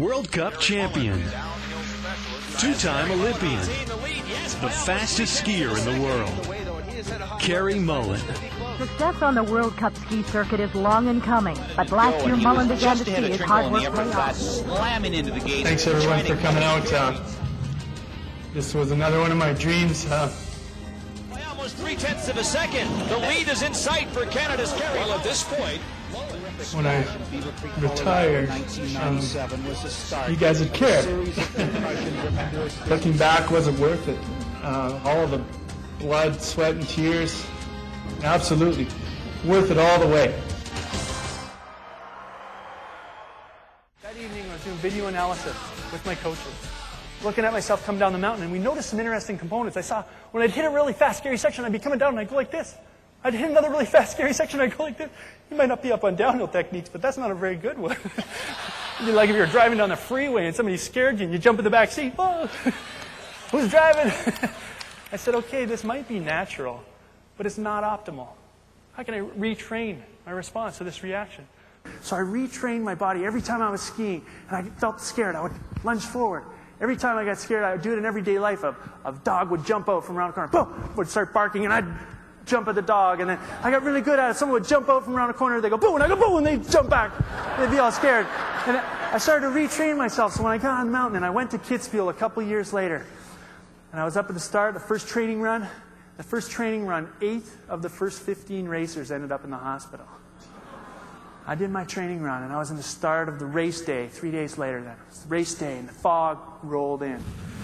World Cup champion, two-time Olympian, the fastest skier in the world, Cary Mullen. Success on the World Cup ski circuit is long in coming, but last year Mullen began to see his hard work pay off. Thanks everyone for coming out. This was another one of my dreams. By almost 0.3 of a second, the lead is in sight for Canada's Cary. Well, at this point, when I retired, you guys would care. Looking back, was it worth it? All of the blood, sweat, and tears, absolutely worth it all the way. That evening I was doing video analysis with my coaches, looking at myself come down the mountain, and we noticed some interesting components. I saw when I'd hit a really fast, scary section, I'd be coming down and I'd go like this. I'd hit another really fast, scary section, I'd go like this. You might not be up on downhill techniques, but that's not a very good one. Like if you're driving down the freeway and somebody scared you and you jump in the back seat, whoa, who's driving? I said, okay, this might be natural, but it's not optimal. How can I retrain my response to this reaction? So I retrained my body every time I was skiing, and I felt scared. I would lunge forward. Every time I got scared, I would do it in everyday life. A dog would jump out from around the corner, boom, would start barking, and I'd jump at the dog. And then I got really good at it. Someone would jump out from around the corner, they go, boo, and I go, boo, and they'd jump back. They'd be all scared. And I started to retrain myself. So when I got on the mountain, and I went to Kitzbuhel a couple years later, and I was up at the start, the first training run, 8 of the first 15 racers ended up in the hospital. I did my training run, and I was in the start of the race day, 3 days later then. It was the race day, and the fog rolled in.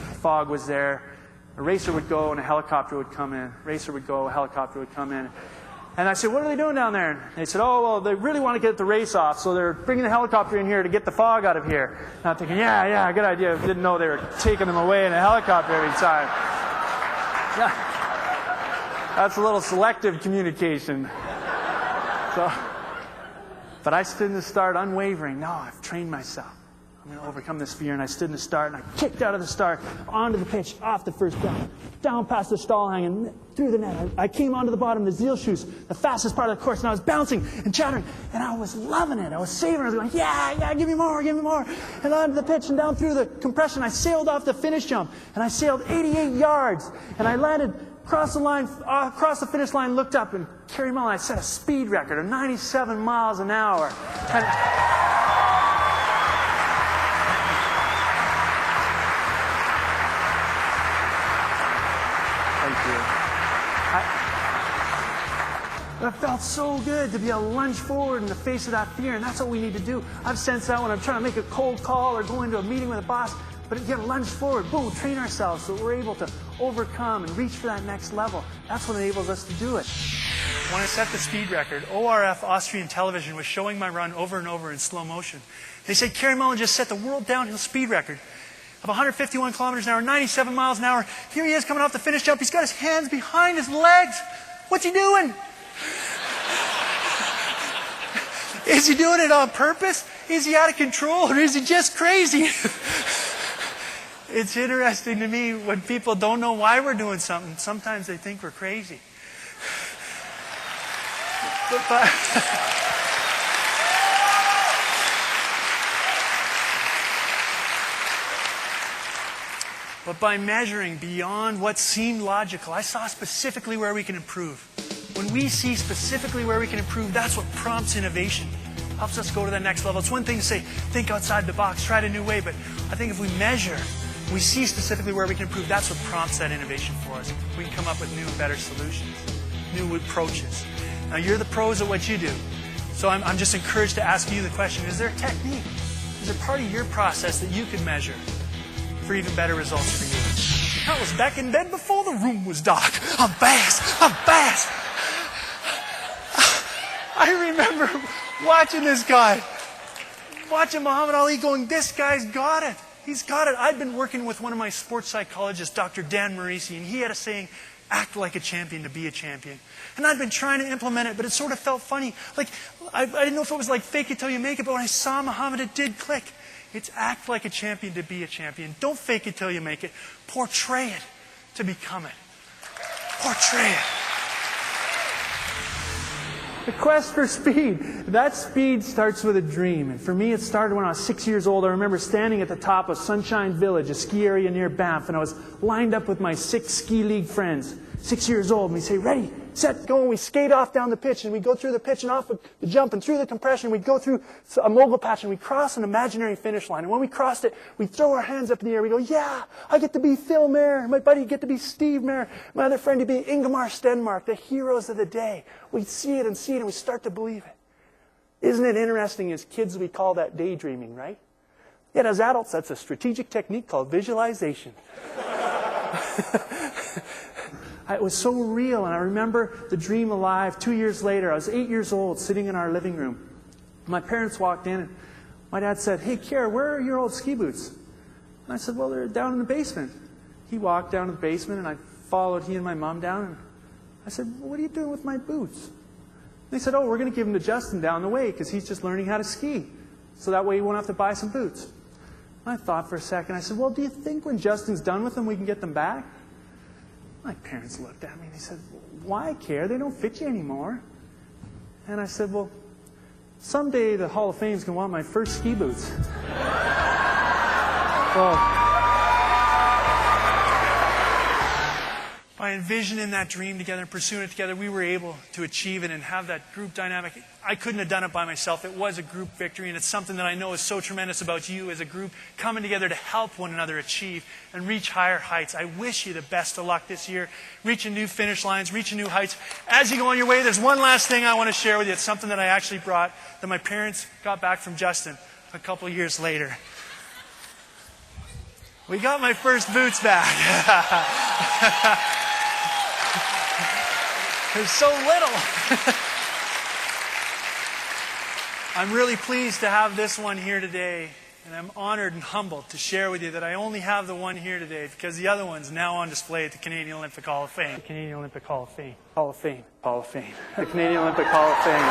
The fog was there. A racer would go, and a helicopter would come in. Racer would go, a helicopter would come in. And I said, what are they doing down there? And they said, oh, well, they really want to get the race off, so they're bringing the helicopter in here to get the fog out of here. And I'm thinking, yeah, good idea. I didn't know they were taking them away in a helicopter every time. Yeah. That's a little selective communication. But I stood in the start unwavering. No, I've trained myself. I'm going to overcome this fear. And I stood in the start, and I kicked out of the start, onto the pitch, off the first down, down past the stall hang, and through the net. I came onto the bottom of the Zeal shoes, the fastest part of the course, and I was bouncing and chattering, and I was loving it. I was savoring it. I was going, yeah, give me more. And onto the pitch and down through the compression, I sailed off the finish jump, and I sailed 88 yards, and I landed across the finish line, looked up, and Cary Mullen, I set a speed record of 97 miles an hour. Thank you. It felt so good to be able to lunge forward in the face of that fear, and that's what we need to do. I've sensed that when I'm trying to make a cold call or go into a meeting with a boss. But again, lunge forward, boom, train ourselves so that we're able to overcome and reach for that next level. That's what enables us to do it. When I set the speed record, ORF Austrian television was showing my run over and over in slow motion. They said, Cary Mullen just set the world downhill speed record of 151 kilometers an hour, 97 miles an hour. Here he is coming off the finish jump. He's got his hands behind his legs. What's he doing? Is he doing it on purpose? Is he out of control? Or is he just crazy? It's interesting to me when people don't know why we're doing something. Sometimes they think we're crazy. But by measuring beyond what seemed logical, I saw specifically where we can improve. When we see specifically where we can improve, that's what prompts innovation. Helps us go to the next level. It's one thing to say, think outside the box, try it a new way, but I think if we measure, we see specifically where we can improve, that's what prompts that innovation for us. We can come up with new, better solutions, new approaches. Now, you're the pros at what you do. So I'm just encouraged to ask you the question, is there a technique? Is there part of your process that you can measure for even better results for you? I was back in bed before the room was dark. I'm fast. I remember watching this guy, watching Muhammad Ali going, this guy's got it. He's got it. I'd been working with one of my sports psychologists, Dr. Dan Marisi, and he had a saying, act like a champion to be a champion. And I'd been trying to implement it, but it sort of felt funny. Like, I didn't know if it was like fake it till you make it, but when I saw Muhammad, it did click. It's act like a champion to be a champion. Don't fake it till you make it. Portray it to become it. Portray it. The quest for speed. That speed starts with a dream. And for me, it started when I was 6 years old. I remember standing at the top of Sunshine Village, a ski area near Banff, and I was lined up with my 6 ski league friends. 6 years old, and we say, ready, set, go, and we skate off down the pitch, and we go through the pitch and off the jump and through the compression. We'd go through a mogul patch, and we cross an imaginary finish line. And when we crossed it, we throw our hands up in the air. We go, yeah, I get to be Phil Mayer. My buddy get to be Steve Mayer. My other friend to be Ingemar Stenmark, the heroes of the day. We see it, and we start to believe it. Isn't it interesting? As kids, we call that daydreaming, right? Yet as adults, that's a strategic technique called visualization. It was so real, and I remember the dream alive. 2 years later, I was 8 years old, sitting in our living room. My parents walked in, and my dad said, hey, Kier, where are your old ski boots? And I said, well, they're down in the basement. He walked down to the basement, and I followed he and my mom down, and I said, well, what are you doing with my boots? They said, oh, we're going to give them to Justin down the way, because he's just learning how to ski. So that way he won't have to buy some boots. And I thought for a second. I said, well, do you think when Justin's done with them, we can get them back? My parents looked at me and they said, why care? They don't fit you anymore. And I said, well, someday the Hall of Fame's going to want my first ski boots. Well, by envisioning that dream together and pursuing it together, we were able to achieve it and have that group dynamic. I couldn't have done it by myself. It was a group victory, and it's something that I know is so tremendous about you as a group, coming together to help one another achieve and reach higher heights. I wish you the best of luck this year, reaching new finish lines, reaching new heights. As you go on your way, there's one last thing I want to share with you. It's something that I actually brought that my parents got back from Justin a couple of years later. We got my first boots back. There's so little. I'm really pleased to have this one here today, and I'm honored and humbled to share with you that I only have the one here today because the other one's now on display at the Canadian Olympic Hall of Fame. The Canadian Olympic Hall of Fame. Hall of Fame. Hall of Fame. The Canadian Olympic Hall of Fame.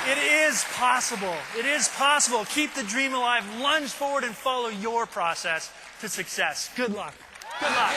It is possible. It is possible. Keep the dream alive. Lunge forward and follow your process to success. Good luck. Good luck.